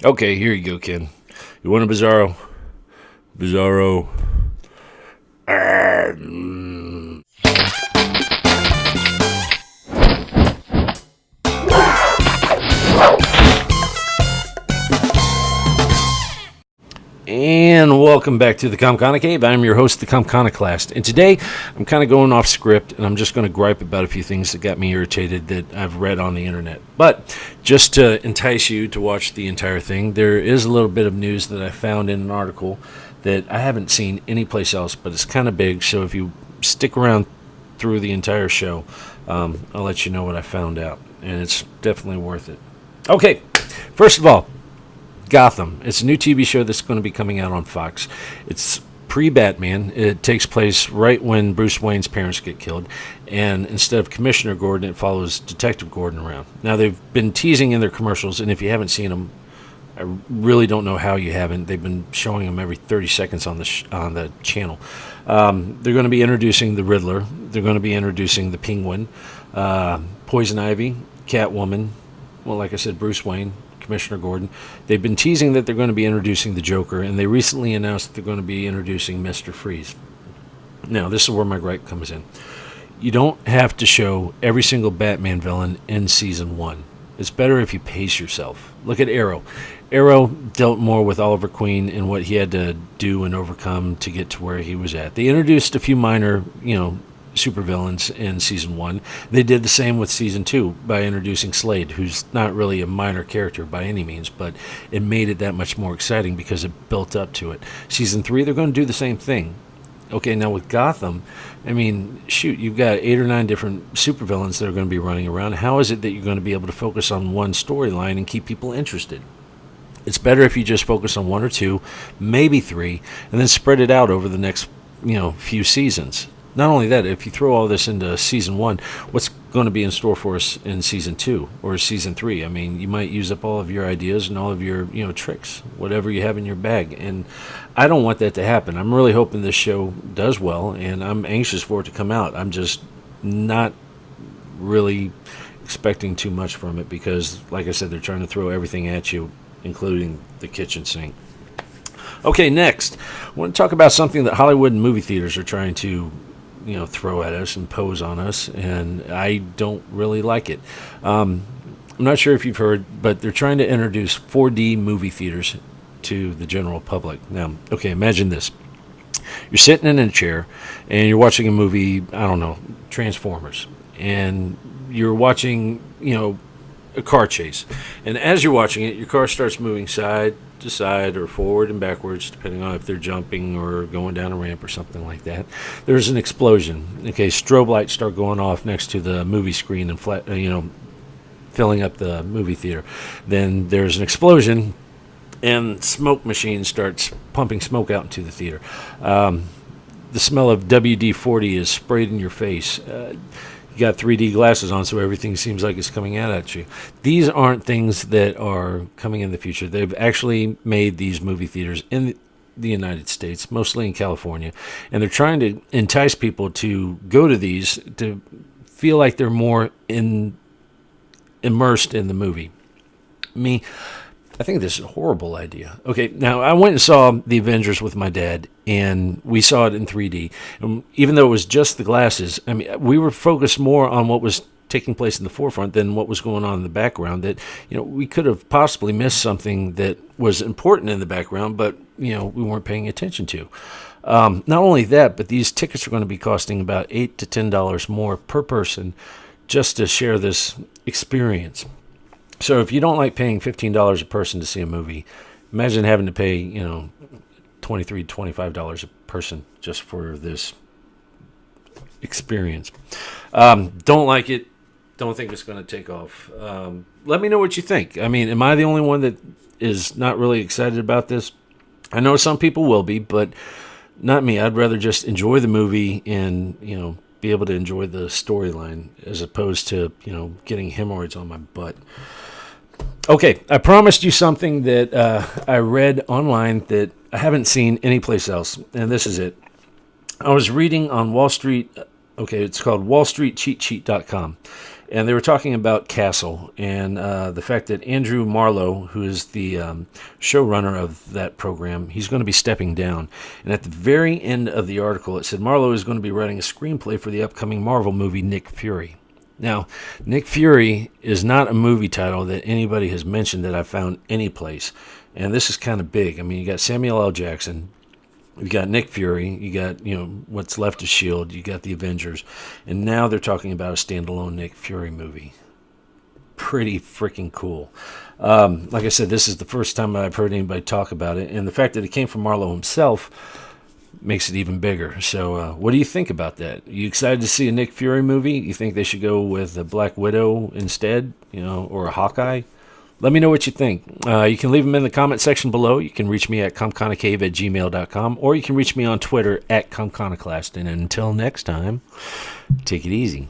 Okay, here you go, Ken. You want a Bizarro? Bizarro. And welcome back to the Comconocave. I'm your host, the Comconocalst. And today, I'm kind of going off script, and I'm just going to gripe about a few things that got me irritated that I've read on the internet. But just to entice you to watch the entire thing, there is a little bit of news that I found in an article that I haven't seen anyplace else, but it's kind of big. So if you stick around through the entire show, I'll let you know what I found out. And it's definitely worth it. Okay, first of all, Gotham. It's a new TV show that's going to be coming out on Fox. It's pre-Batman. It takes place right when Bruce Wayne's parents get killed. And instead of Commissioner Gordon, it follows Detective Gordon around. Now, they've been teasing in their commercials, and if you haven't seen them, I really don't know how you haven't. They've been showing them every 30 seconds on the channel. They're going to be introducing the Riddler. They're going to be introducing the Penguin, Poison Ivy, Catwoman, well, like I said, Bruce Wayne, Commissioner Gordon. They've been teasing that they're going to be introducing the Joker, and they recently announced that they're going to be introducing Mr. Freeze. Now, this is where my gripe comes in. You don't have to show every single Batman villain in Season 1. It's better if you pace yourself. Look at Arrow. Arrow dealt more with Oliver Queen and what he had to do and overcome to get to where he was at. They introduced a few minor, supervillains in Season 1. They did the same with Season 2 by introducing Slade, who's not really a minor character by any means, but it made it that much more exciting because it built up to it. Season 3, they're going to do the same thing. Okay, now with Gotham, I mean, shoot, you've got 8 or 9 different supervillains that are going to be running around. How is it that you're going to be able to focus on one storyline and keep people interested? It's better if you just focus on 1 or 2, maybe 3, and then spread it out over the next, few seasons. Not only that, if you throw all this into Season 1, what's going to be in store for us in Season 2 or Season 3? I mean, you might use up all of your ideas and all of your, tricks, whatever you have in your bag. And I don't want that to happen. I'm really hoping this show does well, and I'm anxious for it to come out. I'm just not really expecting too much from it because, like I said, they're trying to throw everything at you, including the kitchen sink. Okay, next, I want to talk about something that Hollywood and movie theaters are trying to throw at us and pose on us, and I don't really like it. I'm not sure if you've heard, but they're trying to introduce 4D movie theaters to the general public. Now, okay, imagine this. You're sitting in a chair, and you're watching a movie, I don't know, Transformers, and you're watching, a car chase. And as you're watching it, your car starts moving side to side or forward and backwards, depending on if they're jumping or going down a ramp or something like that. There's an explosion. Okay, strobe lights start going off next to the movie screen and filling up the movie theater. Then there's an explosion, and smoke machine starts pumping smoke out into the theater. The smell of WD-40 is sprayed in your face. You got 3D glasses on, so everything seems like it's coming out at you. These aren't things that are coming in the future. They've actually made these movie theaters in the United States, mostly in California, and they're trying to entice people to go to these to feel like they're more immersed in the movie. I think this is a horrible idea. Okay, now I went and saw The Avengers with my dad, and we saw it in 3D. And even though it was just the glasses, I mean, we were focused more on what was taking place in the forefront than what was going on in the background. That we could have possibly missed something that was important in the background, but we weren't paying attention to. Not only that, but these tickets are going to be costing about $8 to $10 more per person just to share this experience. So if you don't like paying $15 a person to see a movie, imagine having to pay, $23, $25 a person just for this experience. Don't like it. Don't think it's going to take off. Let me know what you think. I mean, am I the only one that is not really excited about this? I know some people will be, but not me. I'd rather just enjoy the movie and, be able to enjoy the storyline as opposed to, getting hemorrhoids on my butt. Okay, I promised you something that I read online that I haven't seen anyplace else, and this is it. I was reading on Wall Street, it's called wallstreetcheatsheet.com, And they were talking about Castle and the fact that Andrew Marlowe, who is the showrunner of that program, he's going to be stepping down. And at the very end of the article, it said Marlowe is going to be writing a screenplay for the upcoming Marvel movie Nick Fury. Now, Nick Fury is not a movie title that anybody has mentioned that I've found any place. And this is kind of big. I mean, you got Samuel L. Jackson, you got Nick Fury, you got, what's left of S.H.I.E.L.D., you got the Avengers, and now they're talking about a standalone Nick Fury movie. Pretty freaking cool. Like I said, this is the first time I've heard anybody talk about it, and the fact that it came from Marlowe himself makes it even bigger. So what do you think about that? You excited to see a Nick Fury movie? You think they should go with a Black Widow instead, or a Hawkeye? Let me know what you think. You can leave them in the comment section below. You can reach me at comconocave@gmail.com, or you can reach me on Twitter at Comconocalst. And until next time, take it easy.